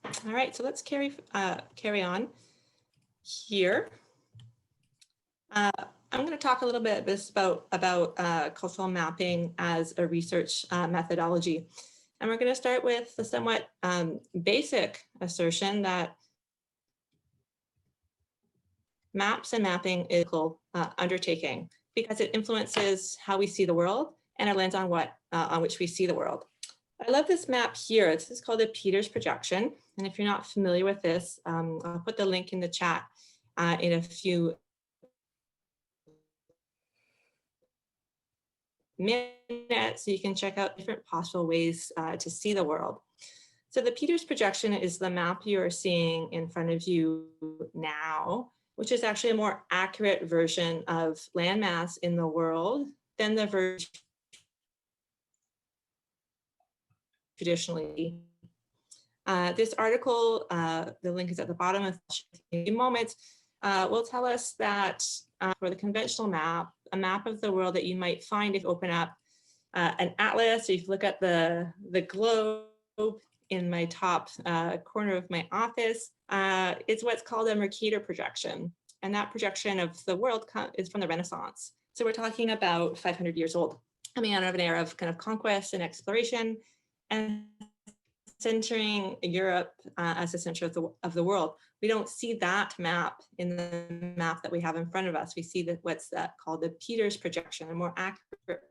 All right, so let's carry on here. I'm going to talk a little bit about cultural mapping as a research methodology. And we're going to start with the somewhat basic assertion that maps and mapping is a critical undertaking because it influences how we see the world and our lens on which we see the world. I love this map here. This is called the Peters projection. And if you're not familiar with this, I'll put the link in the chat in a few minutes so you can check out different possible ways to see the world. So the Peters projection is the map you are seeing in front of you now, which is actually a more accurate version of landmass in the world than the version traditionally. This article, the link is at the bottom of a few moments, will tell us that for the conventional map, a map of the world that you might find if you open up an atlas, or if you look at the globe in my top corner of my office, is what's called a Mercator projection. And that projection of the world is from the Renaissance. So we're talking about 500 years old, coming out of an era of kind of conquest and exploration, and centering Europe as the center of the world. We don't see that map in the map that we have in front of us. We see that what's called the Peters projection, a more accurate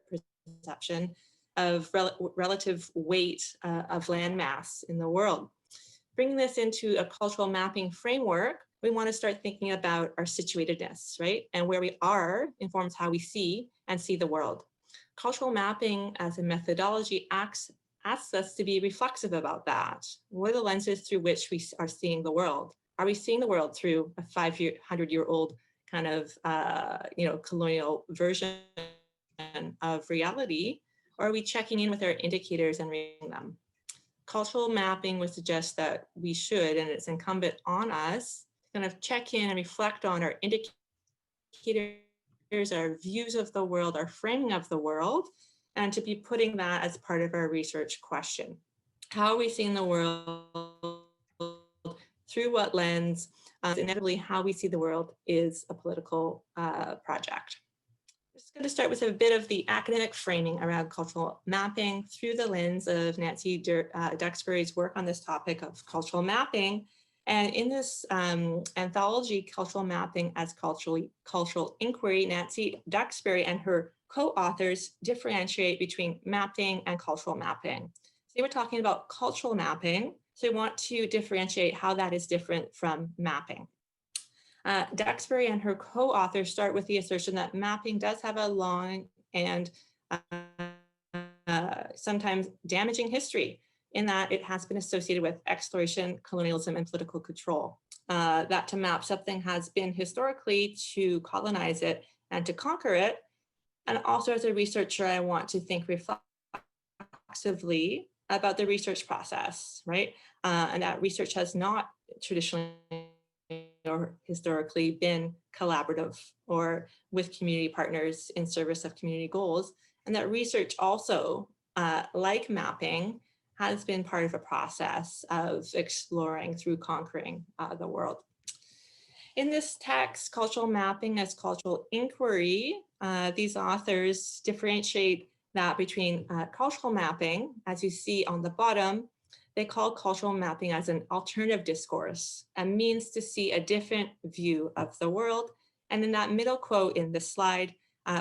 perception of relative weight of land mass in the world. Bringing this into a cultural mapping framework, we want to start thinking about our situatedness, right? And where we are informs how we see the world. Cultural mapping as a methodology asks us to be reflexive about that. What are the lenses through which we are seeing the world? Are we seeing the world through a 500-year-old kind of colonial version of reality, or are we checking in with our indicators and reading them? Cultural mapping would suggest that we should, and it's incumbent on us, kind of check in and reflect on our indicators, our views of the world, our framing of the world, and to be putting that as part of our research question. How are we seeing the world? Through what lens? Inevitably, how we see the world is a political project. I'm just going to start with a bit of the academic framing around cultural mapping through the lens of Nancy Duxbury's work on this topic of cultural mapping. And in this anthology, Cultural Mapping as Cultural Inquiry, Nancy Duxbury and her co-authors differentiate between mapping and cultural mapping. So they were talking about cultural mapping, so we want to differentiate how that is different from mapping. Duxbury and her co-authors start with the assertion that mapping does have a long and sometimes damaging history, in that it has been associated with exploration, colonialism, and political control. That to map something has been historically to colonize it and to conquer it. And also as a researcher, I want to think reflexively about the research process, right? And that research has not traditionally or historically been collaborative or with community partners in service of community goals. And that research also, like mapping, has been part of a process of exploring through conquering the world. In this text, Cultural Mapping as Cultural Inquiry, these authors differentiate that between cultural mapping, as you see on the bottom. They call cultural mapping as an alternative discourse, a means to see a different view of the world. And in that middle quote in this slide,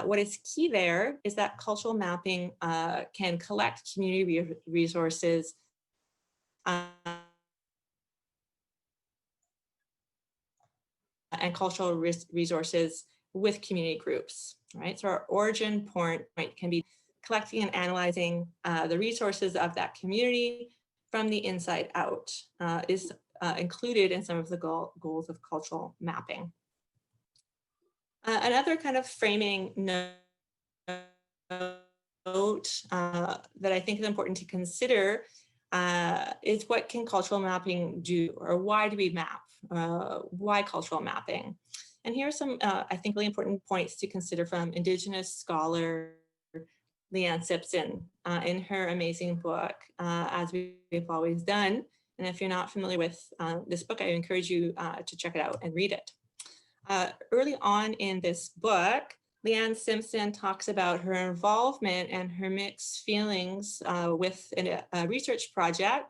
what is key there is that cultural mapping can collect community resources and cultural resources with community groups, right? So our origin point can be collecting and analyzing the resources of that community from the inside out, is included in some of the goals of cultural mapping. Another kind of framing note that I think is important to consider is what can cultural mapping do, or why do we map? Why cultural mapping? And here are some, I think, really important points to consider from Indigenous scholar Leanne Simpson in her amazing book, As We've Always Done, And if you're not familiar with this book, I encourage you to check it out and read it. Early on in this book, Leanne Simpson talks about her involvement and her mixed feelings with a research project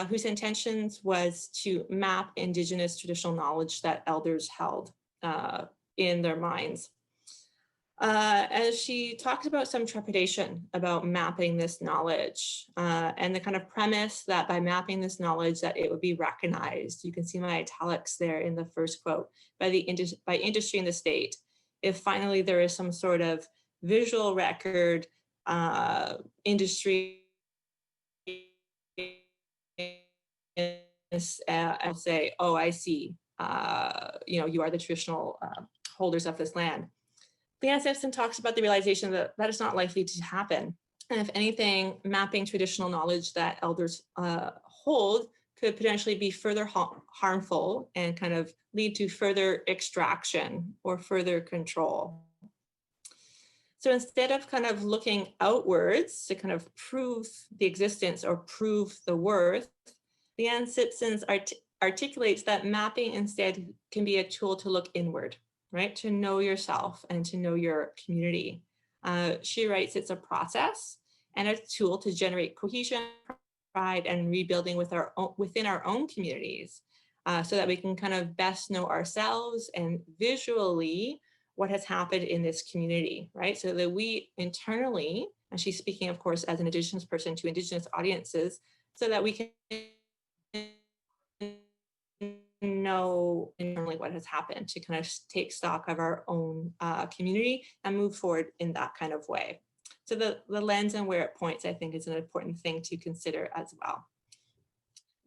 whose intentions was to map Indigenous traditional knowledge that elders held in their minds. As she talks about some trepidation about mapping this knowledge and the kind of premise that by mapping this knowledge that it would be recognized. You can see my italics there in the first quote, by industry and the state. If finally there is some sort of visual record, industry I'll say, oh, I see, you are the traditional holders of this land. Leanne Simpson talks about the realization that that is not likely to happen. And if anything, mapping traditional knowledge that elders hold could potentially be further harmful and kind of lead to further extraction or further control. So instead of kind of looking outwards to kind of prove the existence or prove the worth, Leanne Simpson articulates that mapping instead can be a tool to look inward, right? To know yourself and to know your community. She writes it's a process and a tool to generate cohesion, pride, and rebuilding within our own communities so that we can kind of best know ourselves and visually what has happened in this community, right? So that we internally, and she's speaking, of course, as an Indigenous person to Indigenous audiences, so that we can know internally what has happened to kind of take stock of our own community and move forward in that kind of way. So the lens and where it points, I think, is an important thing to consider as well.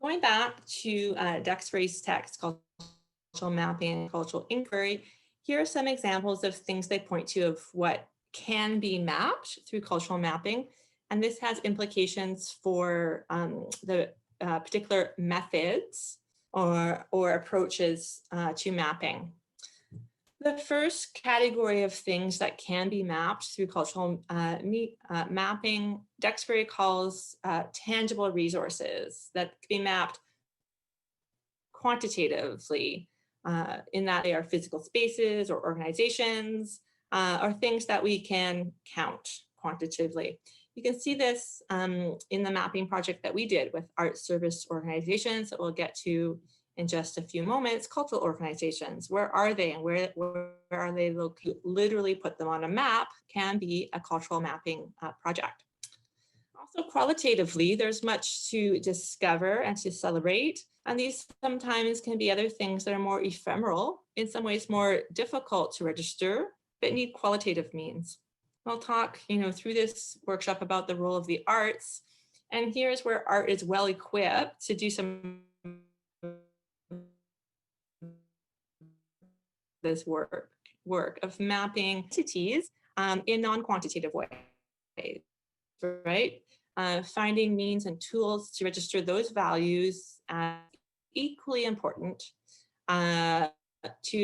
Going back to Duxbury's text, Cultural Mapping and Cultural Inquiry, here are some examples of things they point to of what can be mapped through cultural mapping. And this has implications for the particular methods or approaches to mapping. The first category of things that can be mapped through cultural mapping, Duxbury calls tangible resources that can be mapped quantitatively, in that they are physical spaces or organizations or things that we can count quantitatively. You can see this in the mapping project that we did with art service organizations that we'll get to in just a few moments. Cultural organizations, where are they and where are they located? Literally put them on a map can be a cultural mapping project. Also qualitatively, there's much to discover and to celebrate. And these sometimes can be other things that are more ephemeral, in some ways more difficult to register, but need qualitative means. I'll talk, through this workshop about the role of the arts. And here's where art is well equipped to do some this work of mapping entities in non-quantitative ways, right? Finding means and tools to register those values as equally important to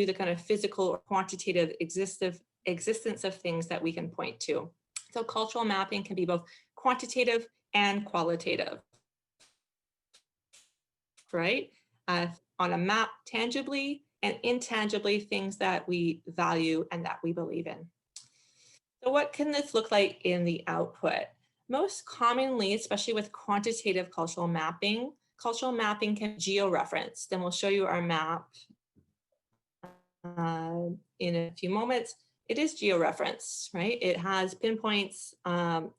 the kind of physical or quantitative existence of things that we can point to. So cultural mapping can be both quantitative and qualitative, right? On a map, tangibly and intangibly, things that we value and that we believe in. So what can this look like in the output? Most commonly, especially with quantitative cultural mapping can be geo-referenced. And we'll show you our map in a few moments. It is geo-referenced, right? It has pinpoints on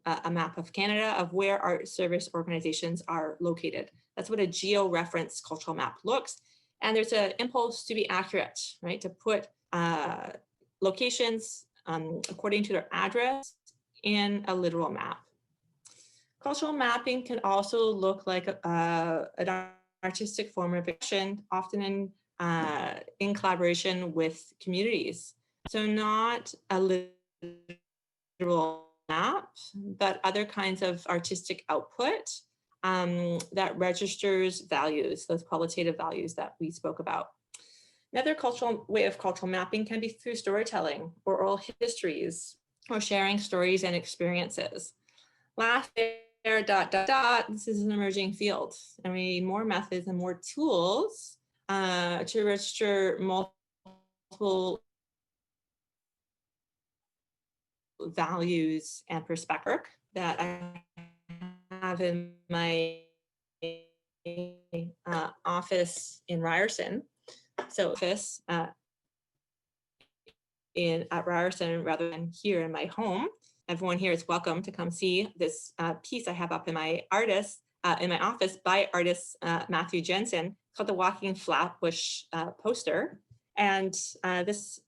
a map of Canada of where art service organizations are located. That's what a geo-referenced cultural map looks. And there's an impulse to be accurate, right? To put locations according to their address in a literal map. Cultural mapping can also look like an artistic form of action, often in collaboration with communities. So not a literal map, but other kinds of artistic output that registers values, those qualitative values that we spoke about. Another cultural way of cultural mapping can be through storytelling or oral histories or sharing stories and experiences. Last, This is an emerging field, and we need more methods and more tools to register multiple values and perspective that I have in my office in Ryerson. So office at Ryerson rather than here in my home. Everyone here is welcome to come see this piece I have up in my office by artist Matthew Jensen called the Walking Flatbush poster. And this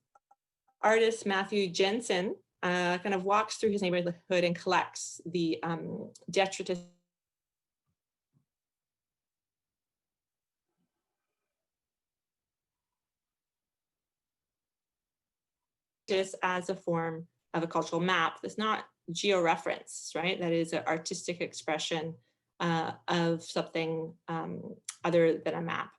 artist Matthew Jensen kind of walks through his neighborhood and collects the detritus as a form of a cultural map that's not geo-reference, right? That is an artistic expression of something other than a map.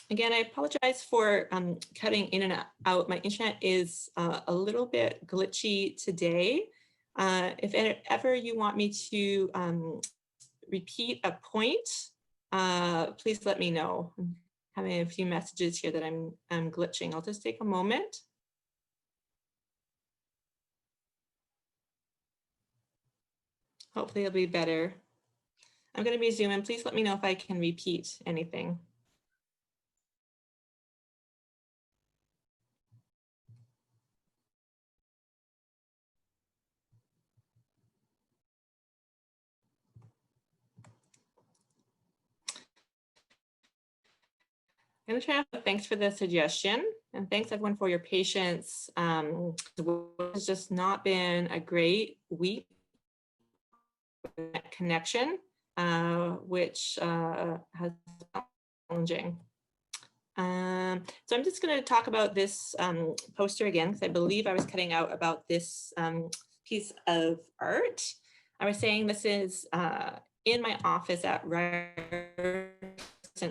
Again, I apologize for cutting in and out. My internet is a little bit glitchy today. If ever you want me to repeat a point, please let me know. I'm having a few messages here that I'm glitching. I'll just take a moment. Hopefully it'll be better. I'm going to be zooming. Please let me know if I can repeat anything. I'm going to try. Thanks for the suggestion, and thanks everyone for your patience. It's just not been a great week connection, which has been challenging. So I'm just going to talk about this poster again, because I believe I was cutting out about this piece of art. I was saying this is in my office at Ryerson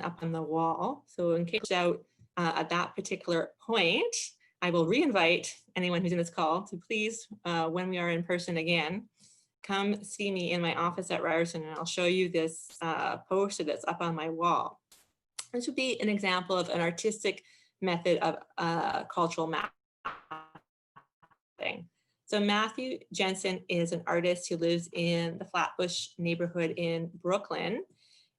up on the wall. So in case out at that particular point, I will re-invite anyone who's in this call to please, when we are in person again, come see me in my office at Ryerson, and I'll show you this poster that's up on my wall. This would be an example of an artistic method of cultural mapping. So Matthew Jensen is an artist who lives in the Flatbush neighborhood in Brooklyn.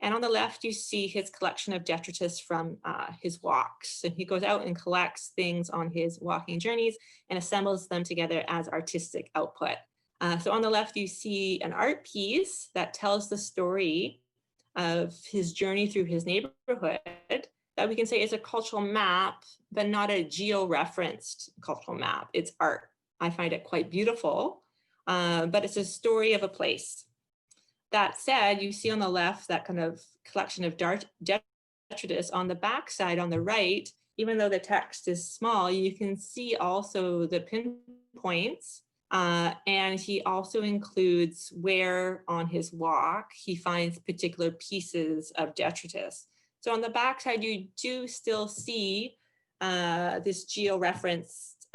And on the left, you see his collection of detritus from his walks. And he goes out and collects things on his walking journeys and assembles them together as artistic output. So on the left, you see an art piece that tells the story of his journey through his neighborhood that we can say is a cultural map, but not a geo-referenced cultural map. It's art. I find it quite beautiful, but it's a story of a place. That said, you see on the left that kind of collection of detritus. On the back side, on the right, even though the text is small, you can see also the pinpoints. And he also includes where on his walk he finds particular pieces of detritus. So on the back side, you do still see this geo-referenced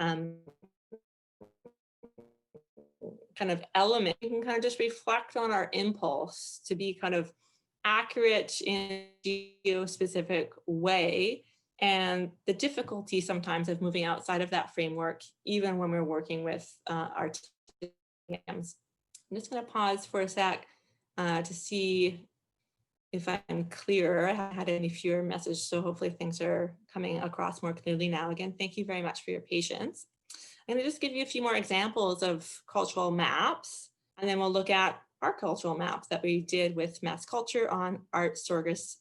kind of element. You can kind of just reflect on our impulse to be kind of accurate in a geo-specific way, and the difficulty sometimes of moving outside of that framework, even when we're working with artistic mediums. I'm just going to pause for a sec to see if I'm clear. I haven't had any fewer messages, so hopefully things are coming across more clearly now. Again, thank you very much for your patience. I'm going to just give you a few more examples of cultural maps, and then we'll look at our cultural maps that we did with Mass Culture on art service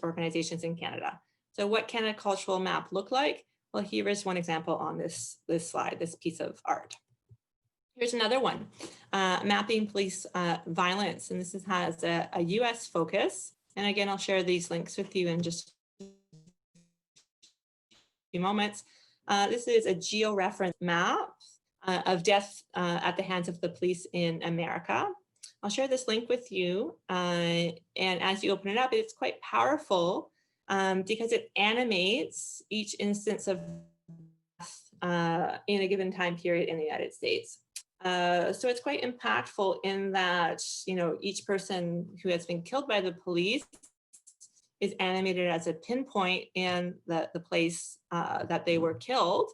organizations in Canada. So what can a cultural map look like? Well, here is one example on this slide, this piece of art. Here's another one, mapping police violence, and this has a US focus. And again, I'll share these links with you in just a few moments. This is a geo-reference map of death at the hands of the police in America. I'll share this link with you, and as you open it up, it's quite powerful because it animates each instance of death in a given time period in the United States. So it's quite impactful in that, you know, each person who has been killed by the police is animated as a pinpoint in the place that they were killed.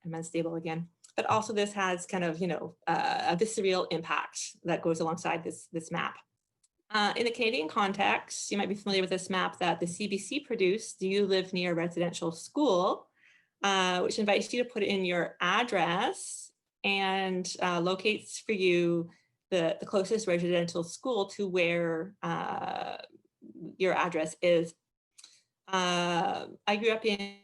I'm unstable again. But also this has kind of, you know, a visceral impact that goes alongside this map. In the Canadian context, you might be familiar with this map that the CBC produced, Do You Live Near a Residential School, which invites you to put in your address and locates for you the closest residential school to where your address is. I grew up in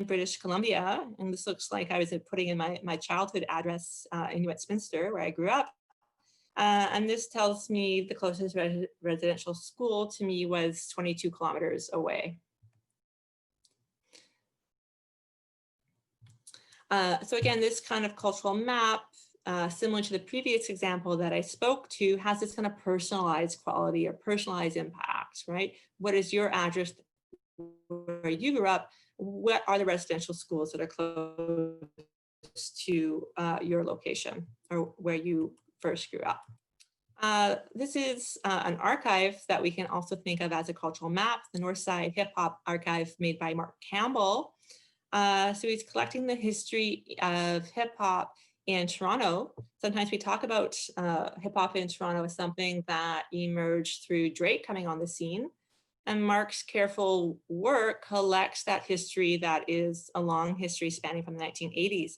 British Columbia, and this looks like I was putting in my childhood address in Westminster, where I grew up. And this tells me the closest residential school to me was 22 kilometers away. So again, this kind of cultural map, similar to the previous example that I spoke to, has this kind of personalized quality or personalized impact, right? What is your address where you grew up? What are the residential schools that are close to your location or where you first grew up? This is an archive that we can also think of as a cultural map, the Northside Hip Hop Archive made by Mark Campbell. So he's collecting the history of hip hop in Toronto. Sometimes we talk about hip hop in Toronto as something that emerged through Drake coming on the scene. And Mark's careful work collects that history that is a long history spanning from the 1980s.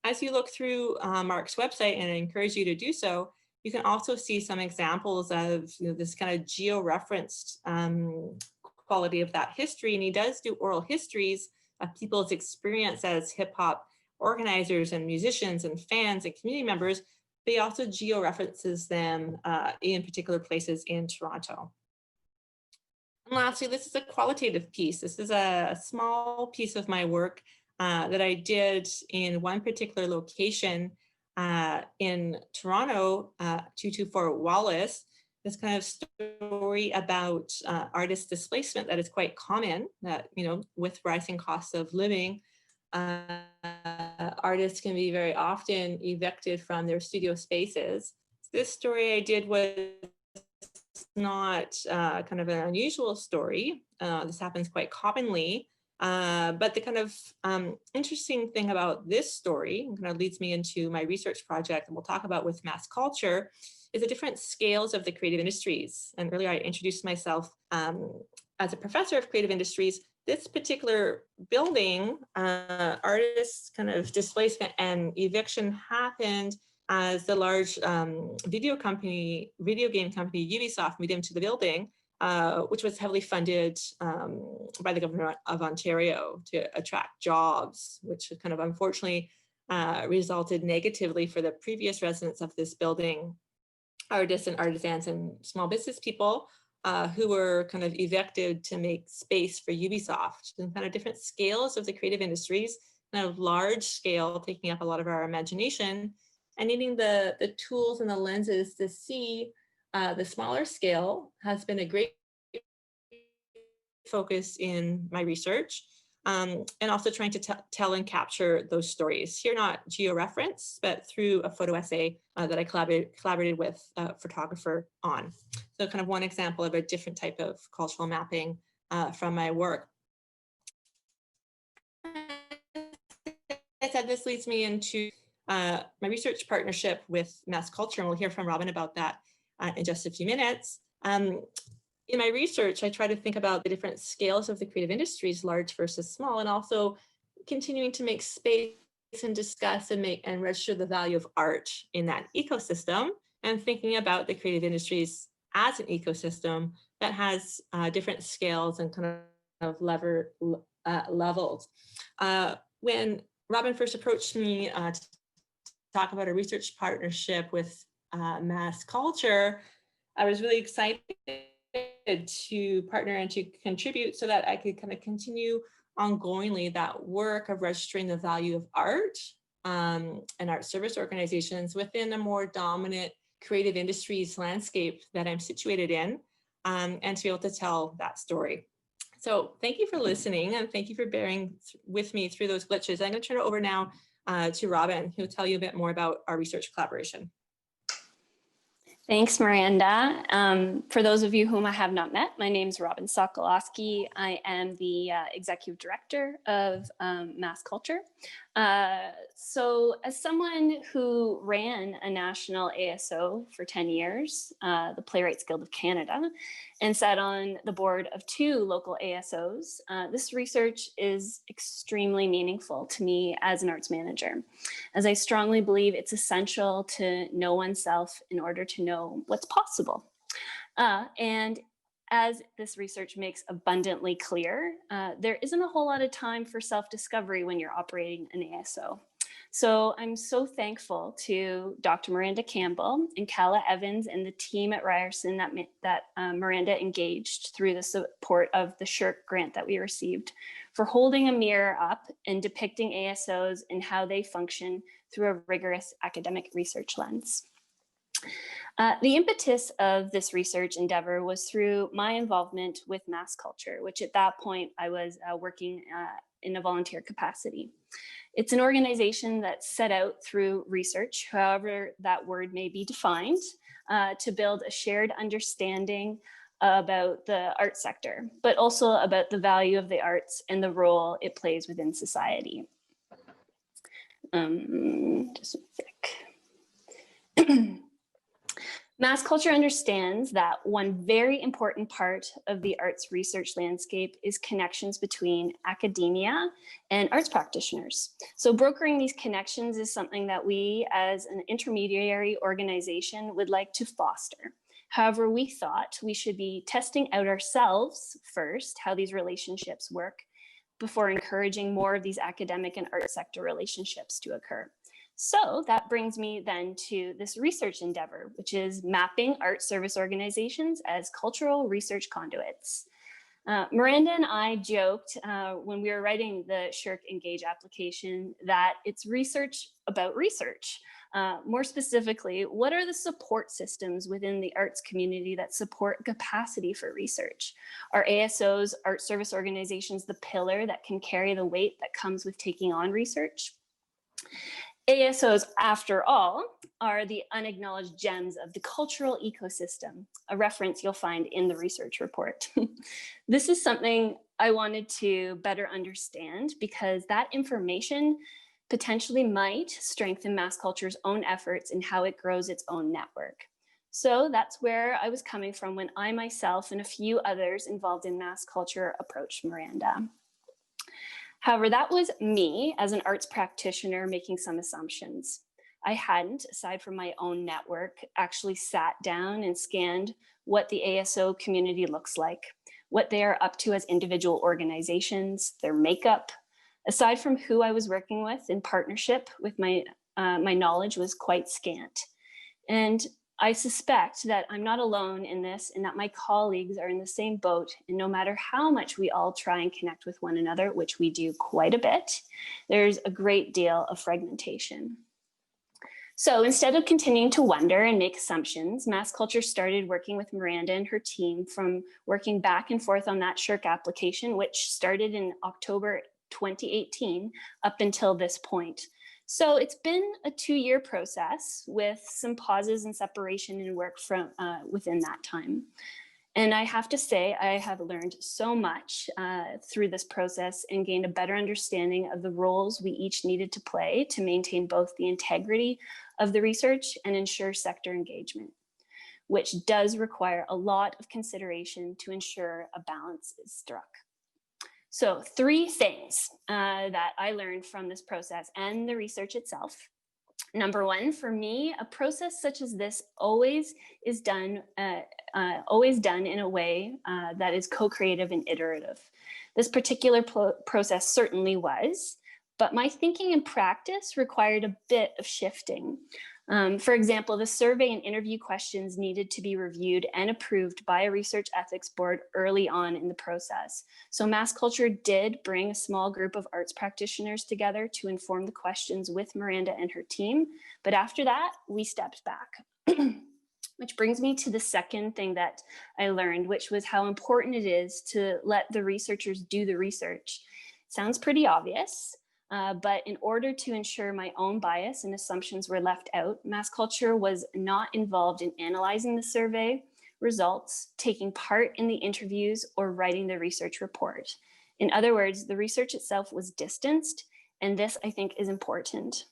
As you look through Mark's website, and I encourage you to do so, you can also see some examples of, you know, this kind of geo-referenced quality of that history. And he does do oral histories of people's experience as hip hop organizers and musicians and fans and community members. But he also geo-references them in particular places in Toronto. And lastly, this is a qualitative piece. This is a small piece of my work that I did in one particular location in Toronto, 224 Wallace. This kind of story about artist displacement that is quite common, that, you know, with rising costs of living, artists can be very often evicted from their studio spaces. This story I did was not kind of an unusual story. This happens quite commonly. But the kind of interesting thing about this story, and kind of leads me into my research project, and we'll talk about with mass culture, is the different scales of the creative industries. And earlier I introduced myself as a professor of creative industries. This particular building, artists kind of displacement and eviction happened as the large video game company Ubisoft moved into the building, which was heavily funded by the government of Ontario to attract jobs, which kind of unfortunately resulted negatively for the previous residents of this building, artists and artisans and small business people who were kind of evicted to make space for Ubisoft. And kind of different scales of the creative industries, kind of large scale, taking up a lot of our imagination, and needing the tools and the lenses to see the smaller scale has been a great focus in my research, and also trying to tell and capture those stories. Here, not geo-reference, but through a photo essay that I collaborated with a photographer on. So kind of one example of a different type of cultural mapping from my work. I said this leads me into my research partnership with Mass Culture, and we'll hear from Robin about that in just a few minutes. In my research, I try to think about the different scales of the creative industries, large versus small, and also continuing to make space and discuss and register the value of art in that ecosystem, and thinking about the creative industries as an ecosystem that has different scales and kind of levels. When Robin first approached me to talk about a research partnership with Mass Culture, I was really excited to partner and to contribute so that I could kind of continue ongoingly that work of registering the value of art and art service organizations within a more dominant creative industries landscape that I'm situated in, and to be able to tell that story. So thank you for listening, and thank you for bearing with me through those glitches. I'm going to turn it over now to Robin, who will tell you a bit more about our research collaboration. Thanks, Miranda. For those of you whom I have not met, my name is Robin Sokolowski. I am the Executive Director of Mass Culture. So as someone who ran a national ASO for 10 years, the Playwrights Guild of Canada, and sat on the board of 2 local ASOs, this research is extremely meaningful to me as an arts manager, as I strongly believe it's essential to know oneself in order to know what's possible. And as this research makes abundantly clear, there isn't a whole lot of time for self-discovery when you're operating an ASO. So I'm so thankful to Dr. Miranda Campbell and Calla Evans and the team at Ryerson that Miranda engaged through the support of the SSHRC grant that we received for holding a mirror up and depicting ASOs and how they function through a rigorous academic research lens. The impetus of this research endeavor was through my involvement with Mass Culture, which at that point I was working in a volunteer capacity. It's an organization that's set out through research, however that word may be defined, to build a shared understanding about the arts sector, but also about the value of the arts and the role it plays within society. Just a sec. Mass Culture understands that one very important part of the arts research landscape is connections between academia and arts practitioners. So brokering these connections is something that we as an intermediary organization would like to foster. However, we thought we should be testing out ourselves first, how these relationships work, before encouraging more of these academic and art sector relationships to occur. So that brings me then to this research endeavor, which is mapping art service organizations as cultural research conduits. Miranda and I joked when we were writing the SSHRC Engage application that it's research about research. More specifically, what are the support systems within the arts community that support capacity for research? Are ASOs, art service organizations, the pillar that can carry the weight that comes with taking on research? ASOs, after all, are the unacknowledged gems of the cultural ecosystem, a reference you'll find in the research report. This is something I wanted to better understand because that information potentially might strengthen Mass Culture's own efforts in how it grows its own network. So that's where I was coming from when I myself and a few others involved in Mass Culture approached Miranda. However, that was me as an arts practitioner making some assumptions. I hadn't, aside from my own network, actually sat down and scanned what the ASO community looks like, what they are up to as individual organizations, their makeup. Aside from who I was working with in partnership with my knowledge was quite scant. And I suspect that I'm not alone in this and that my colleagues are in the same boat. And no matter how much we all try and connect with one another, which we do quite a bit, there's a great deal of fragmentation. So instead of continuing to wonder and make assumptions, Mass Culture started working with Miranda and her team from working back and forth on that SSHRC application, which started in October 2018 up until this point. So it's been a 2-year process with some pauses and separation in work from within that time. And I have to say, I have learned so much through this process and gained a better understanding of the roles we each needed to play to maintain both the integrity of the research and ensure sector engagement, which does require a lot of consideration to ensure a balance is struck. So 3 things that I learned from this process and the research itself. Number 1, for me, a process such as this always is done in a way that is co-creative and iterative. This particular process certainly was, but my thinking and practice required a bit of shifting. For example, the survey and interview questions needed to be reviewed and approved by a research ethics board early on in the process. So Mass Culture did bring a small group of arts practitioners together to inform the questions with Miranda and her team. But after that, we stepped back. Which brings me to the second thing that I learned, which was how important it is to let the researchers do the research. Sounds pretty obvious, but in order to ensure my own bias and assumptions were left out, mass culture was not involved in analyzing the survey results, taking part in the interviews, or writing the research report. In other words, the research itself was distanced, and this, I think, is important.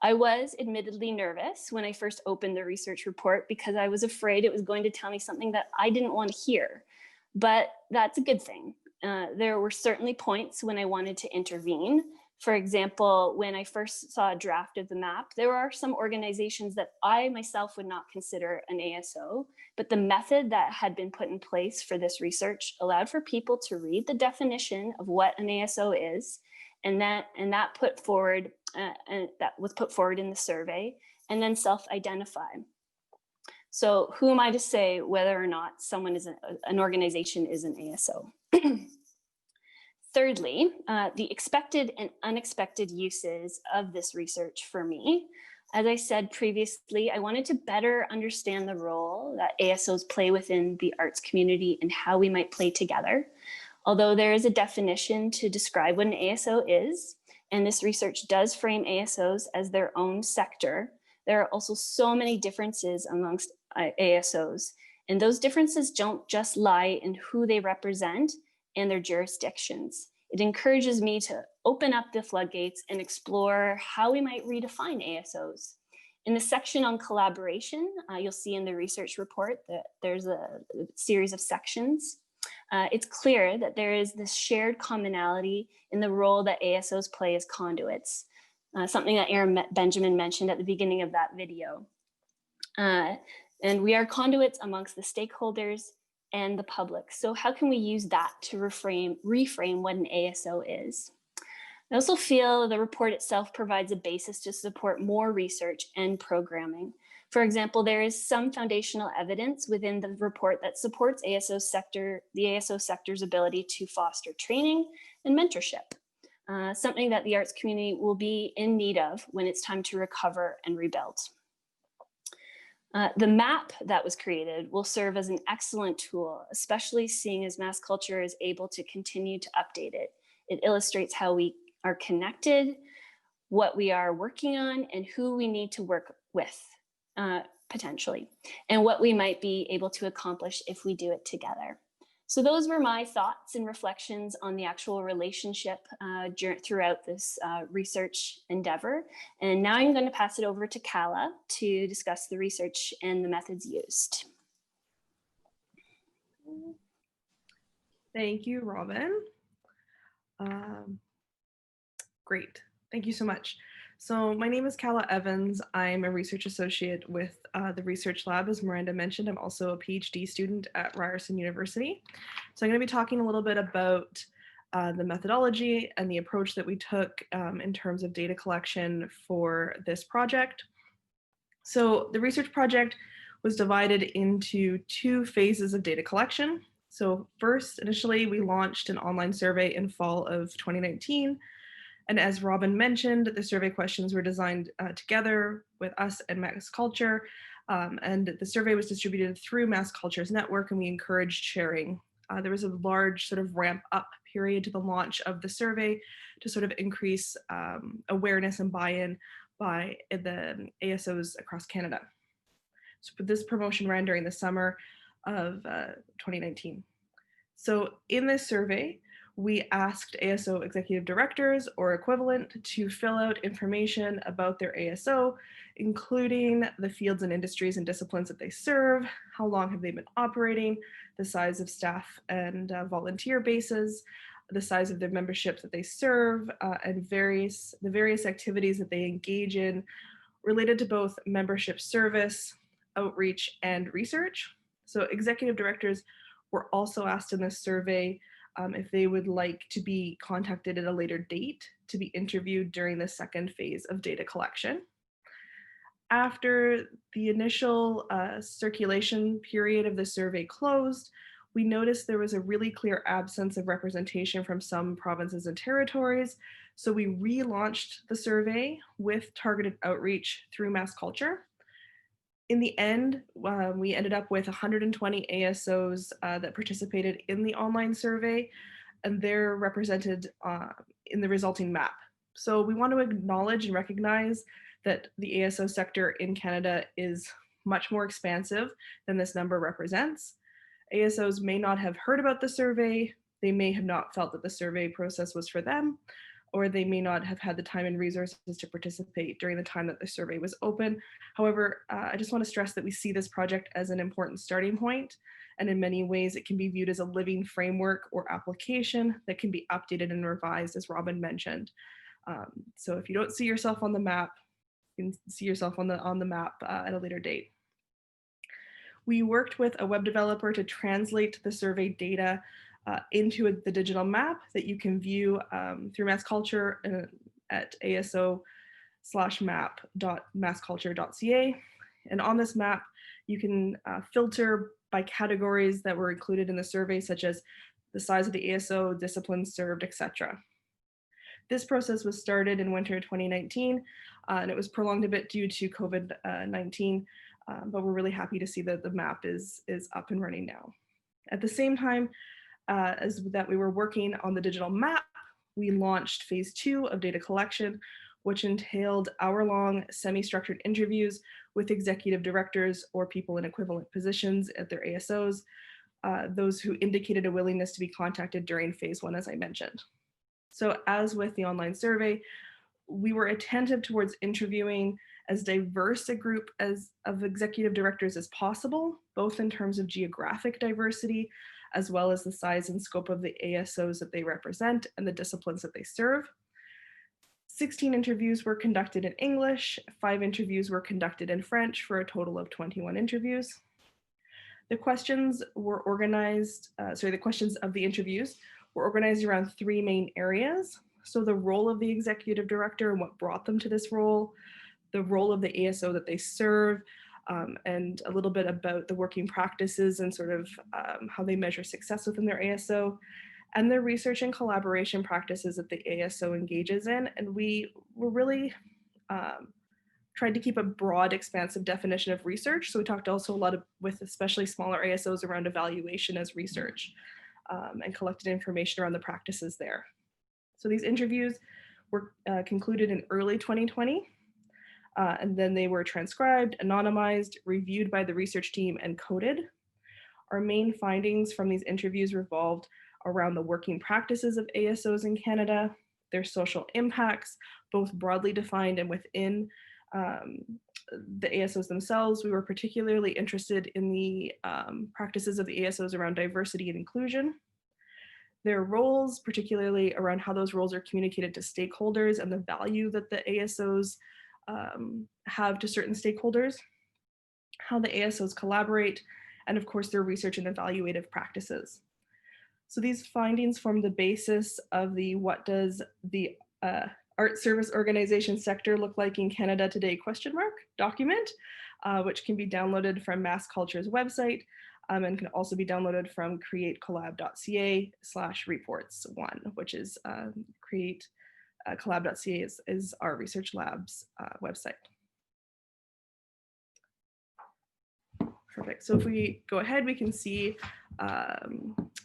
I was admittedly nervous when I first opened the research report because I was afraid it was going to tell me something that I didn't want to hear, but that's a good thing. There were certainly points when I wanted to intervene. For example, when I first saw a draft of the map, there are some organizations that I myself would not consider an ASO, but the method that had been put in place for this research allowed for people to read the definition of what an ASO is, and that was put forward in the survey, and then self-identify. So who am I to say whether or not someone is an organization is an ASO? Thirdly, the expected and unexpected uses of this research for me. As I said previously, I wanted to better understand the role that ASOs play within the arts community and how we might play together. Although there is a definition to describe what an ASO is, and this research does frame ASOs as their own sector, there are also so many differences amongst ASOs. And those differences don't just lie in who they represent and their jurisdictions. It encourages me to open up the floodgates and explore how we might redefine ASOs. In the section on collaboration, you'll see in the research report that there's a series of sections. It's clear that there is this shared commonality in the role that ASOs play as conduits, something that Aaron Benjamin mentioned at the beginning of that video. And we are conduits amongst the stakeholders and the public. So how can we use that to reframe what an ASO is? I also feel the report itself provides a basis to support more research and programming. For example, there is some foundational evidence within the report that supports the ASO sector's ability to foster training and mentorship, something that the arts community will be in need of when it's time to recover and rebuild. The map that was created will serve as an excellent tool, especially seeing as mass culture is able to continue to update it. It illustrates how we are connected, what we are working on, and who we need to work with, potentially, and what we might be able to accomplish if we do it together. So those were my thoughts and reflections on the actual relationship throughout this research endeavor. And now I'm going to pass it over to Kala to discuss the research and the methods used. Thank you, Robin. Great, thank you so much. So my name is Kala Evans. I'm a research associate with the research lab. As Miranda mentioned, I'm also a PhD student at Ryerson University. So I'm going to be talking a little bit about the methodology and the approach that we took in terms of data collection for this project. So the research project was divided into 2 phases of data collection. So first, initially, we launched an online survey in fall of 2019. And as Robin mentioned, the survey questions were designed together with us and Mass Culture, and the survey was distributed through Mass Culture's network, and we encouraged sharing. There was a large sort of ramp up period to the launch of the survey to sort of increase awareness and buy-in by the ASOs across Canada. So this promotion ran during the summer of 2019. So in this survey, we asked ASO executive directors or equivalent to fill out information about their ASO, including the fields and industries and disciplines that they serve, how long have they been operating, the size of staff and volunteer bases, the size of their membership that they serve, and the various activities that they engage in related to both membership service, outreach, and research. So executive directors were also asked in this survey if they would like to be contacted at a later date to be interviewed during the second phase of data collection. After the initial circulation period of the survey closed, we noticed there was a really clear absence of representation from some provinces and territories. So we relaunched the survey with targeted outreach through Mass Culture. In the end, we ended up with 120 ASOs that participated in the online survey, and they're represented in the resulting map. So we want to acknowledge and recognize that the ASO sector in Canada is much more expansive than this number represents. ASOs may not have heard about the survey, they may have not felt that the survey process was for them, or they may not have had the time and resources to participate during the time that the survey was open. However, I just want to stress that we see this project as an important starting point, and in many ways it can be viewed as a living framework or application that can be updated and revised, as Robin mentioned. So if you don't see yourself on the map, you can see yourself on the map at a later date. We worked with a web developer to translate the survey data into the digital map that you can view through Mass Culture at aso/map.massculture.ca. And on this map, you can filter by categories that were included in the survey, such as the size of the ASO, disciplines served, etc. This process was started in winter 2019, and it was prolonged a bit due to COVID-19, but we're really happy to see that the map is up and running now. At the same time, as that we were working on the digital map, we launched phase 2 of data collection, which entailed hour-long semi-structured interviews with executive directors or people in equivalent positions at their ASOs, those who indicated a willingness to be contacted during phase 1, as I mentioned. So as with the online survey, we were attentive towards interviewing as diverse a group of executive directors as possible, both in terms of geographic diversity, as well as the size and scope of the ASOs that they represent and the disciplines that they serve. 16 interviews were conducted in English, 5 interviews were conducted in French for a total of 21 interviews. The questions were organized, the questions of the interviews were organized around 3 main areas. So the role of the executive director and what brought them to this role, the role of the ASO that they serve, and a little bit about the working practices and sort of how they measure success within their ASO, and the research and collaboration practices that the ASO engages in. And we were really tried to keep a broad, expansive definition of research. So we talked also a lot with especially smaller ASOs around evaluation as research, and collected information around the practices there. So these interviews were concluded in early 2020. And then they were transcribed, anonymized, reviewed by the research team, and coded. Our main findings from these interviews revolved around the working practices of ASOs in Canada, their social impacts, both broadly defined and within the ASOs themselves. We were particularly interested in the practices of the ASOs around diversity and inclusion, their roles, particularly around how those roles are communicated to stakeholders and the value that the ASOs have to certain stakeholders, how the ASOs collaborate, and of course their research and evaluative practices. So these findings form the basis of the "What does the art service organization sector look like in Canada today?" document, which can be downloaded from Mass Culture's website, and can also be downloaded from createcollab.ca/reports1, which is collab.ca is our research lab's website. Perfect. So if we go ahead, we can see a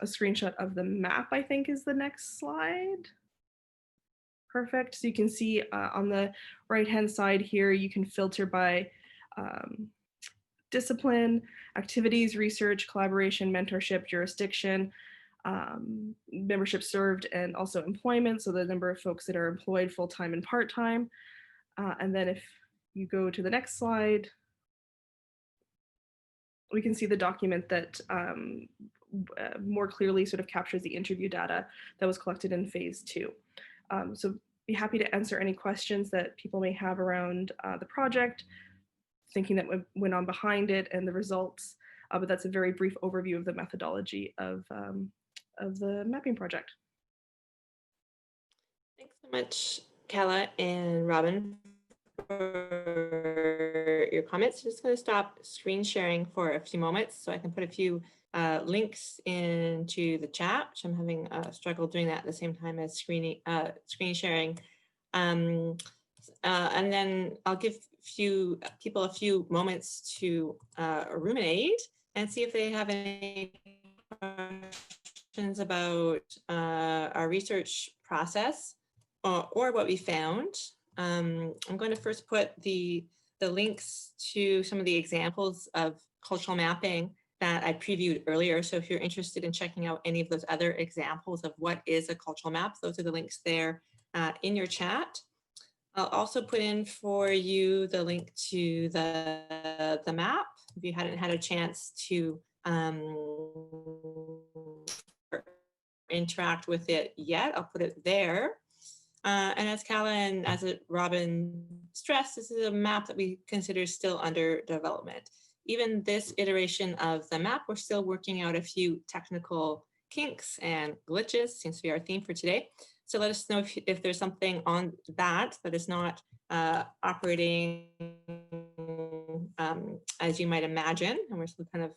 screenshot of the map, I think is the next slide. Perfect. So you can see on the right-hand side here, you can filter by discipline, activities, research, collaboration, mentorship, jurisdiction, membership served, and also employment. So the number of folks that are employed full-time and part-time. And then if you go to the next slide, we can see the document that more clearly sort of captures the interview data that was collected in phase 2. So be happy to answer any questions that people may have around the project, thinking that went on behind it and the results, but that's a very brief overview of the methodology of the mapping project. Thanks so much, Kala and Robin, for your comments. I'm just going to stop screen sharing for a few moments so I can put a few links into the chat, which I'm having a struggle doing that at the same time as screen sharing. And then I'll give people a few moments to ruminate and see if they have any questions about our research process or what we found. I'm going to first put the links to some of the examples of cultural mapping that I previewed earlier. So if you're interested in checking out any of those other examples of what is a cultural map, those are the links there in your chat. I'll also put in for you the link to the map if you hadn't had a chance to interact with it yet. I'll put it there. And as Calla and as Robin stressed, this is a map that we consider still under development. Even this iteration of the map, we're still working out a few technical kinks and glitches, seems to be our theme for today. So let us know if there's something on that is not operating as you might imagine. And we're still kind of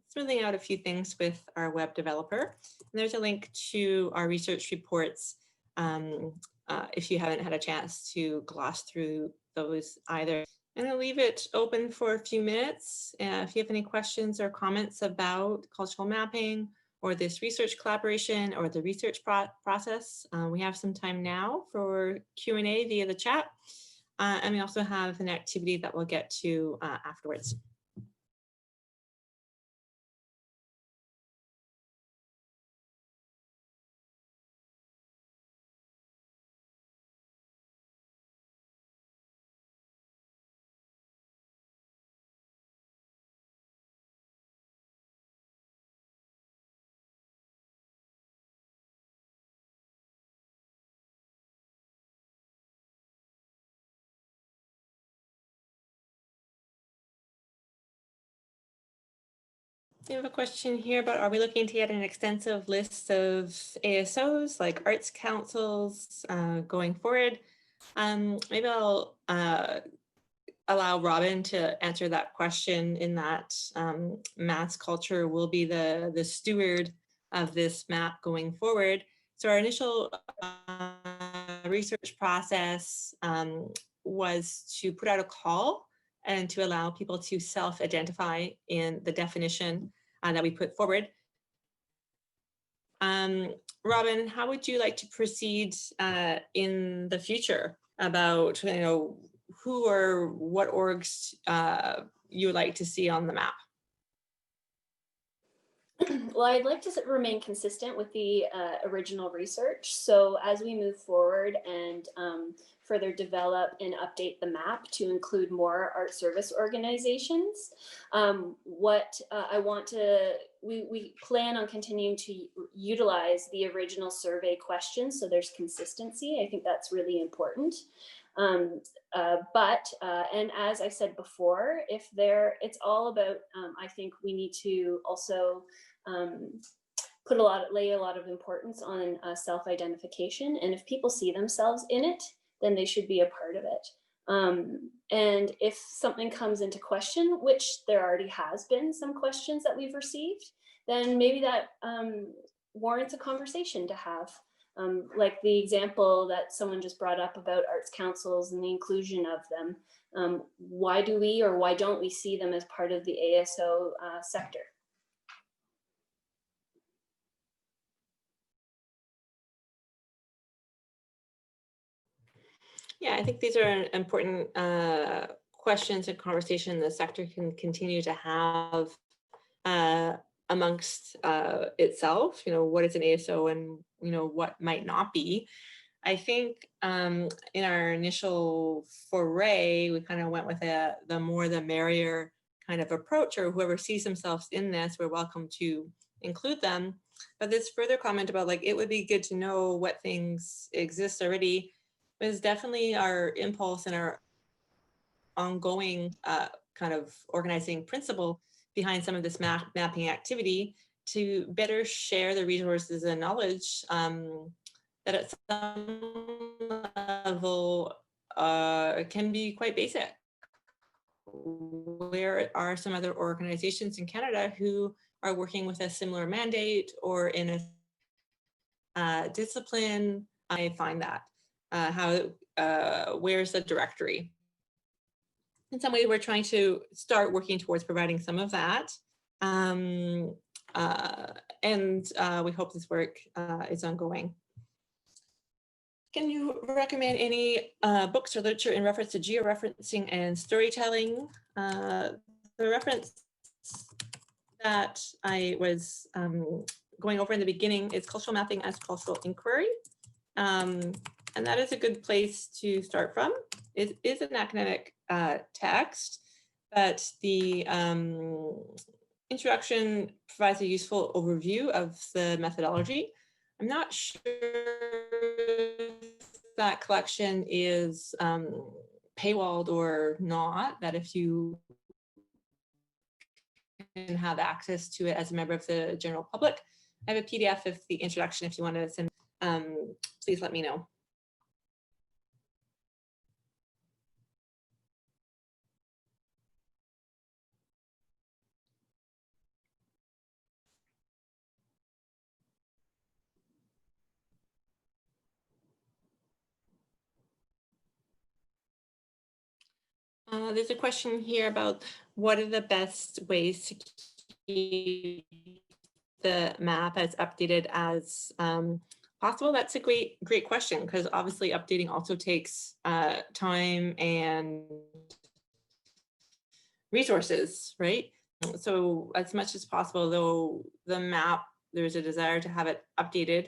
smoothing out a few things with our web developer. And there's a link to our research reports if you haven't had a chance to gloss through those either. I'm going to leave it open for a few minutes. If you have any questions or comments about cultural mapping or this research collaboration or the research process, we have some time now for Q&A via the chat. And we also have an activity that we'll get to afterwards. We have a question here about, are we looking to get an extensive list of ASOs like arts councils going forward? Maybe I'll allow Robin to answer that question in that Mass Culture will be the steward of this map going forward. So our initial research process was to put out a call and to allow people to self-identify in the definition that we put forward. Robin, how would you like to proceed in the future about, who or what orgs you would like to see on the map? Well, I'd like to remain consistent with the original research. So as we move forward and further develop and update the map to include more art service organizations, we plan on continuing to utilize the original survey questions, so there's consistency. I think that's really important. And as I said before, it's all about, I think we need to also lay a lot of importance on self-identification. And if people see themselves in it, then they should be a part of it. And if something comes into question, which there already has been some questions that we've received, then maybe that warrants a conversation to have. Like the example that someone just brought up about arts councils and the inclusion of them. Why do we or why don't we see them as part of the ASO sector? Yeah, I think these are important questions and conversation the sector can continue to have amongst itself. What is an ASO and what might not be. I think in our initial foray, we kind of went with the more the merrier kind of approach, or whoever sees themselves in this, we're welcome to include them. But this further comment about it would be good to know what things exist already was definitely our impulse and our ongoing kind of organizing principle behind some of this mapping activity, to better share the resources and knowledge that at some level can be quite basic. Where are some other organizations in Canada who are working with a similar mandate or in a discipline? I find that. Where's the directory? in some way, we're trying to start working towards providing some of that. We hope this work is ongoing. Can you recommend any books or literature in reference to georeferencing and storytelling? The reference that I was going over in the beginning is Cultural Mapping as Cultural Inquiry. And that is a good place to start from. It is an academic text, but the introduction provides a useful overview of the methodology. I'm not sure if that collection is paywalled or not, that if you can have access to it as a member of the general public. I have a PDF of the introduction if you want to send, please let me know. There's a question here about what are the best ways to keep the map as updated as possible. That's a great question, because obviously updating also takes time and resources, right? So as much as possible, though the map, there's a desire to have it updated,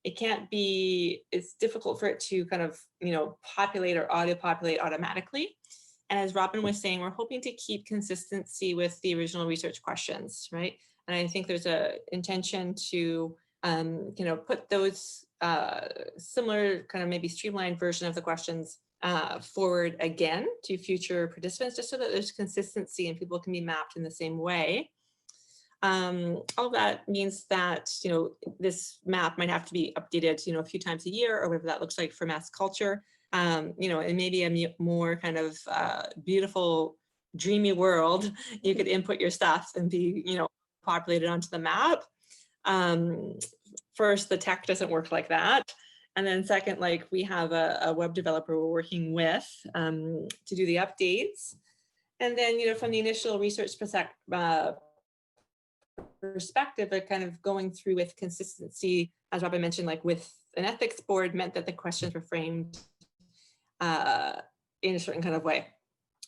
it can't be, it's difficult for it to kind of, populate or auto-populate automatically. And as Robin was saying, we're hoping to keep consistency with the original research questions, right? And I think there's a intention to, put those similar kind of maybe streamlined version of the questions forward again to future participants, just so that there's consistency and people can be mapped in the same way. All that means that, this map might have to be updated, a few times a year or whatever that looks like for mass culture. And maybe a more kind of beautiful, dreamy world, you could input your stuff and be, populated onto the map. First, the tech doesn't work like that. And then second, like we have a web developer we're working with to do the updates. And then, from the initial research perspective, of kind of going through with consistency, as Robin mentioned, like with an ethics board, meant that the questions were framed in a certain kind of way.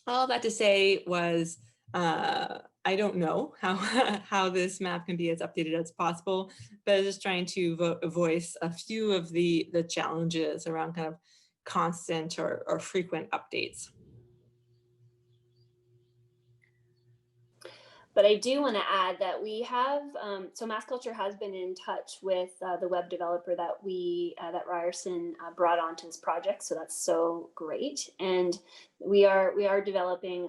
All that to say was, I don't know how this map can be as updated as possible, but I'm just trying to voice a few of the challenges around kind of constant or frequent updates. But I do want to add that we have, so Mass Culture has been in touch with the web developer that that Ryerson brought onto this project. So that's so great. And we are developing,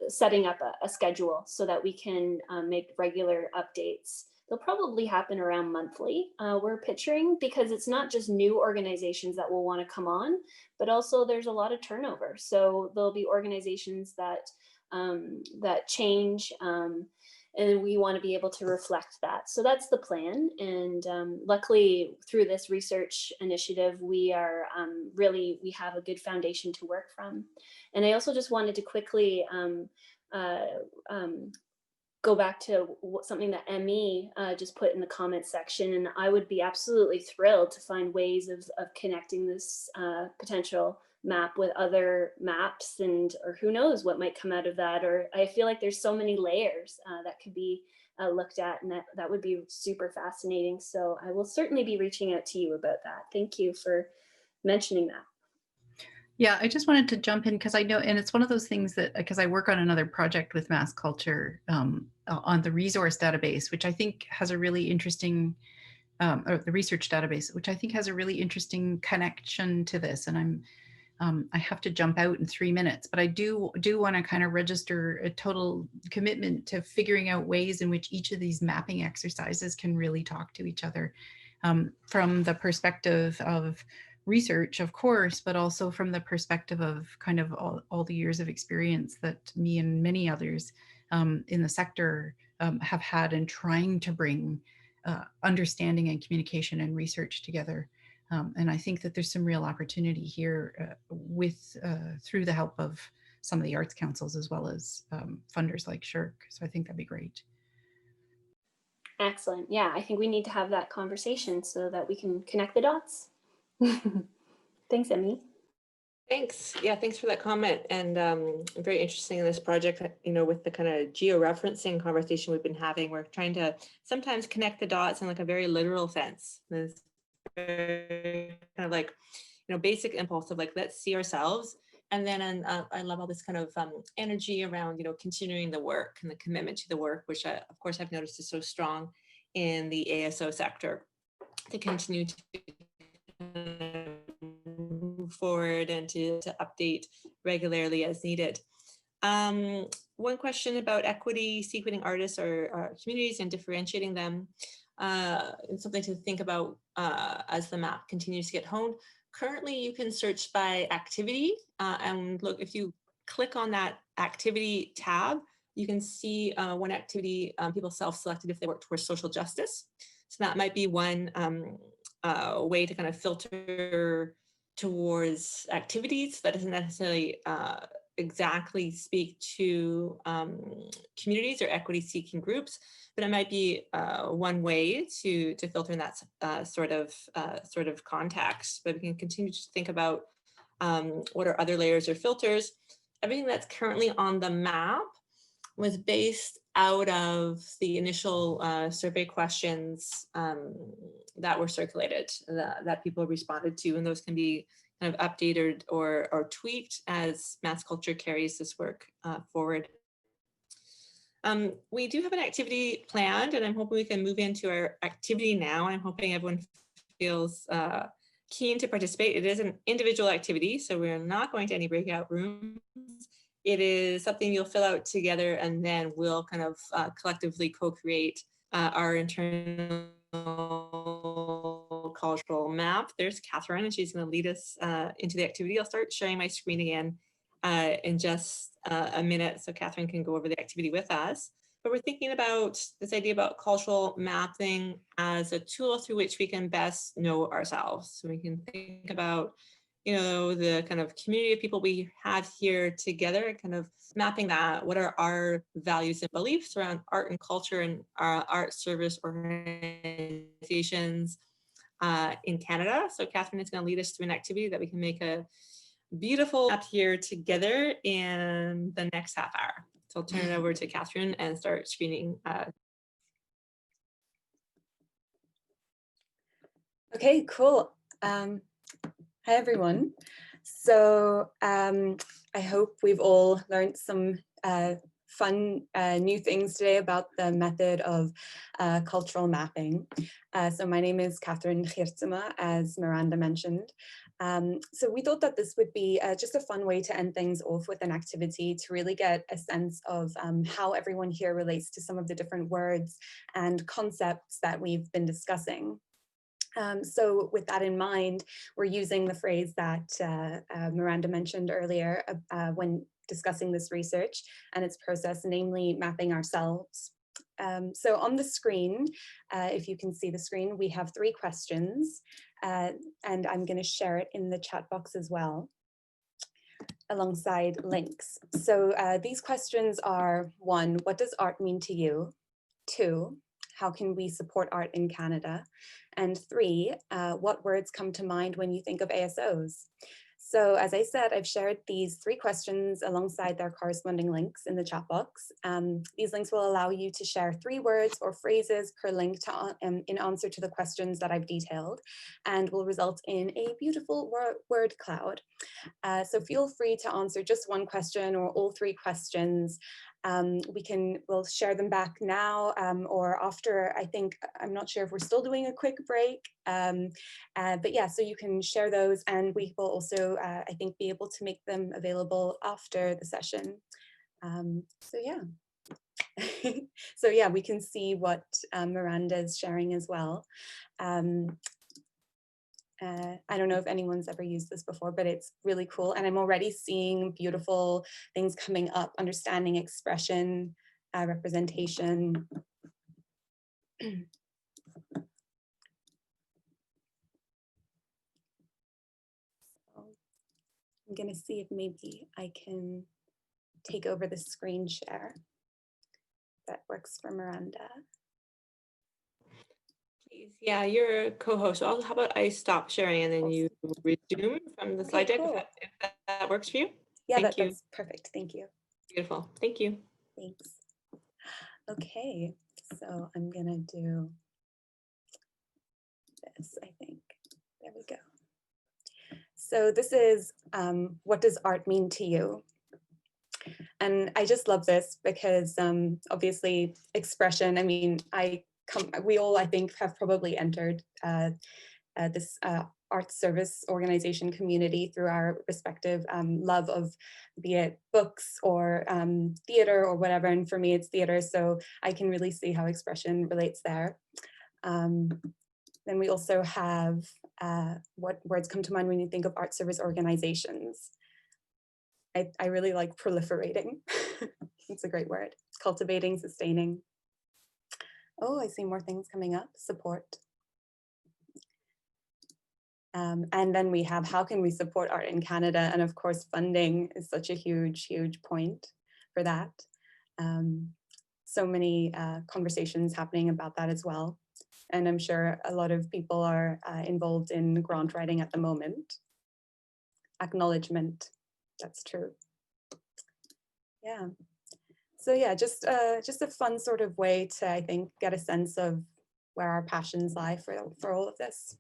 setting up a schedule so that we can make regular updates. They'll probably happen around monthly, we're picturing, because it's not just new organizations that will want to come on, but also there's a lot of turnover. So there'll be organizations that change, and we want to be able to reflect that. So that's the plan. And luckily, through this research initiative, we are we have a good foundation to work from. And I also just wanted to quickly go back to something that Emmy just put in the comment section. And I would be absolutely thrilled to find ways of connecting this potential map with other maps, or who knows what might come out of that. Or I feel like there's so many layers that could be looked at, and that would be super fascinating. So I will certainly be reaching out to you about that. Thank you for mentioning that. Yeah, I just wanted to jump in because I know, and it's one of those things that, because I work on another project with Mass Culture on the resource database, which I think has a really interesting, or the research database, which I think has a really interesting connection to this. And I have to jump out in 3 minutes, but I do want to kind of register a total commitment to figuring out ways in which each of these mapping exercises can really talk to each other from the perspective of research, of course, but also from the perspective of kind of all the years of experience that me and many others in the sector have had in trying to bring understanding and communication and research together. And I think that there's some real opportunity here through the help of some of the arts councils as well as funders like Shirk. So I think that'd be great. Excellent. Yeah, I think we need to have that conversation so that we can connect the dots. Thanks, Emmy. Thanks. Yeah, thanks for that comment. And very interesting in this project, you know, with the kind of geo-referencing conversation we've been having, we're trying to sometimes connect the dots in like a very literal sense. This very kind of like, you know, basic impulse of like, let's see ourselves. And then I love all this kind of energy around, you know, continuing the work and the commitment to the work, which of course I've noticed is so strong in the ASO sector, to continue to move forward and to update regularly as needed. One question about equity, sequencing artists or communities and differentiating them. It's something to think about as the map continues to get honed. Currently, you can search by activity and look, if you click on that activity tab, you can see one activity people self-selected if they work towards social justice. So that might be one way to kind of filter towards activities that doesn't necessarily exactly speak to communities or equity seeking groups, but it might be one way to filter in that sort of context. But we can continue to think about what are other layers or filters. Everything that's currently on the map was based out of the initial survey questions that were circulated, that people responded to, and those can be kind of updated or tweaked as Mass Culture carries this work forward. We do have an activity planned, and I'm hoping we can move into our activity now. I'm hoping everyone feels keen to participate. It is an individual activity, so we're not going to any breakout rooms. It is something you'll fill out together, and then we'll kind of collectively co-create our internal cultural map. There's Catherine, and she's going to lead us into the activity. I'll start sharing my screen again in just a minute, so Catherine can go over the activity with us. But we're thinking about this idea about cultural mapping as a tool through which we can best know ourselves. So we can think about, you know, the kind of community of people we have here together, and kind of mapping that. What are our values and beliefs around art and culture and art service organizations in Canada? So Catherine is going to lead us through an activity that we can make a beautiful map here together in the next half hour. So I'll turn it over to Catherine and start screening. Okay, cool. Hi, everyone. So I hope we've all learned some fun new things today about the method of cultural mapping. So my name is Catherine Geertsema, as Miranda mentioned. So we thought that this would be just a fun way to end things off with an activity to really get a sense of how everyone here relates to some of the different words and concepts that we've been discussing. So with that in mind, we're using the phrase that Miranda mentioned earlier when discussing this research and its process, namely mapping ourselves. So on the screen, if you can see the screen, we have 3 questions, and I'm going to share it in the chat box as well, alongside links. So these questions are: 1, what does art mean to you? 2, how can we support art in Canada? And 3, what words come to mind when you think of ASOs? So as I said, I've shared these 3 questions alongside their corresponding links in the chat box. These links will allow you to share 3 words or phrases per link in answer to the questions that I've detailed, and will result in a beautiful word cloud. So feel free to answer just 1 question or all 3 questions. We'll share them back now or after. I'm not sure if we're still doing a quick break, but yeah, so you can share those, and we will also, I think, be able to make them available after the session. So yeah. So yeah, we can see what Miranda is sharing as well. I don't know if anyone's ever used this before, but it's really cool. And I'm already seeing beautiful things coming up: understanding, expression, representation. I'm going to see if maybe I can take over the screen share. That works for Miranda. Please. Yeah, you're a co-host. So how about I stop sharing and then you resume from the slide deck cool. if that works for you? Yeah, Thank you. that's perfect. Thank you. Beautiful. Thank you. Thanks. Okay, so I'm gonna do this, I think. There we go. So this is what does art mean to you? And I just love this because obviously expression, I mean, we all, I think, have probably entered this arts service organization community through our respective love of, be it books or theater or whatever. And for me, it's theater. So I can really see how expression relates there. Then we also have what words come to mind when you think of art service organizations. I really like proliferating. It's a great word. Cultivating, sustaining. Oh, I see more things coming up. Support. And then we have how can we support art in Canada? And of course, funding is such a huge, huge point for that. So many conversations happening about that as well. And I'm sure a lot of people are involved in grant writing at the moment. Acknowledgement, that's true. Yeah. So yeah, just a fun sort of way to, I think, get a sense of where our passions lie for all of this.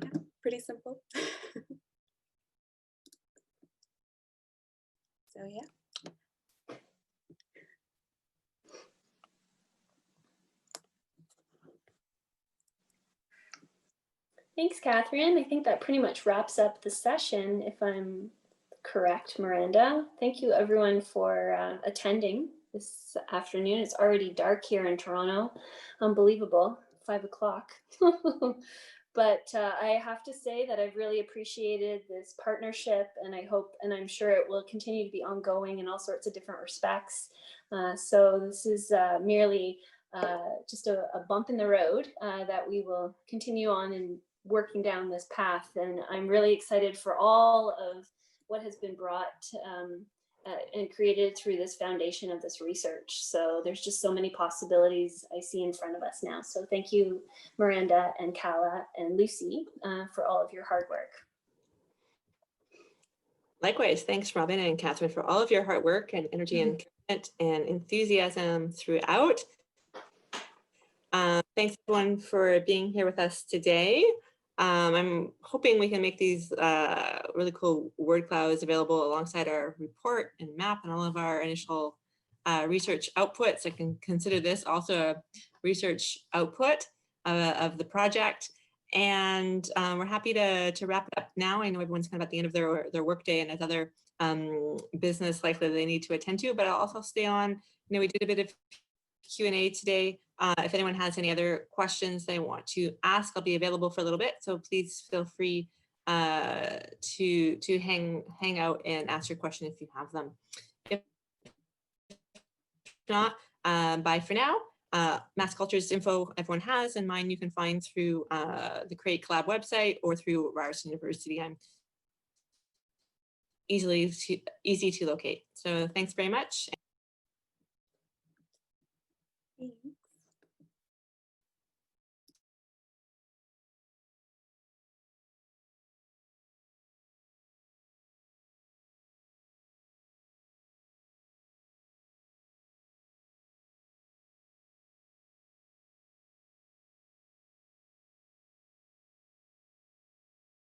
Yeah, pretty simple. So yeah. Thanks, Catherine. I think that pretty much wraps up the session, if I'm correct, Miranda. Thank you, everyone, for attending this afternoon. It's already dark here in Toronto. Unbelievable, 5 o'clock. But I have to say that I've really appreciated this partnership, and I hope, and I'm sure it will continue to be ongoing in all sorts of different respects. So this is merely just a bump in the road that we will continue on and working down this path. And I'm really excited for all of what has been brought and created through this foundation of this research. So there's just so many possibilities I see in front of us now. So thank you, Miranda and Kala and Lucy, for all of your hard work. Likewise, thanks, Robin and Catherine, for all of your hard work and energy and commitment and enthusiasm throughout. Thanks, everyone, for being here with us today. I'm hoping we can make these really cool word clouds available alongside our report and map and all of our initial research outputs. I can consider this also a research output of the project. And we're happy to wrap it up now. I know everyone's kind of at the end of their workday and has other business likely they need to attend to, but I'll also stay on. You know, we did a bit of Q&A today. If anyone has any other questions they want to ask, I'll be available for a little bit. So please feel free to hang out and ask your question if you have them. If not, bye for now. Mass Culture's info everyone has, and mine you can find through the Create Collab website or through Ryerson University. I'm easy to locate. So thanks very much.